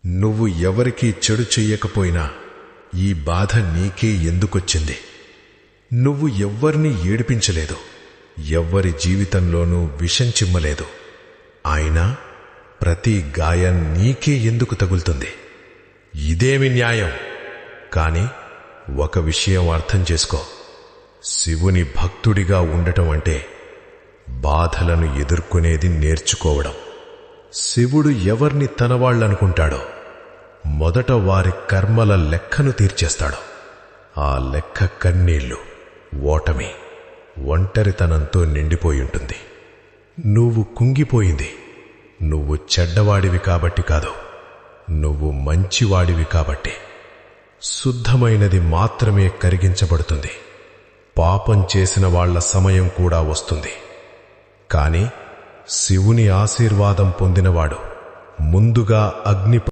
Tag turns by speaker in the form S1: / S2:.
S1: నువ్వు ఎవరికీ చెడు చెయ్యకపోయినా ఈ బాధ నీకే ఎందుకొచ్చింది? నువ్వు ఎవ్వర్నీ ఏడిపించలేదు, ఎవ్వరి జీవితంలోనూ విషం చిమ్మలేదు. అయినా ప్రతి గాయం నీకే ఎందుకు తగులుతుంది? ఇదేమి న్యాయం? కాని ఒక విషయం అర్థం చేసుకో. శివుని భక్తుడిగా ఉండటం అంటే బాధలను ఎదుర్కొనేది నేర్చుకోవడం. శివుడు ఎవర్ని తనవాళ్లనుకుంటాడో మొదట వారి కర్మల లెక్కను తీర్చేస్తాడు. ఆ లెక్క కన్నీళ్లు, ఓటమి, ఒంటరితనంతో నిండిపోయుంటుంది. నువ్వు కుంగిపోయింది నువ్వు చెడ్డవాడివి కాబట్టి కాదు, నువ్వు మంచివాడివి కాబట్టి. శుద్ధమైనది మాత్రమే కరిగించబడుతుంది. పాపం చేసిన వాళ్ల సమయం కూడా వస్తుంది. కాని శివుని ఆశీర్వాదం పొందినవాడు ముందుగా అగ్ని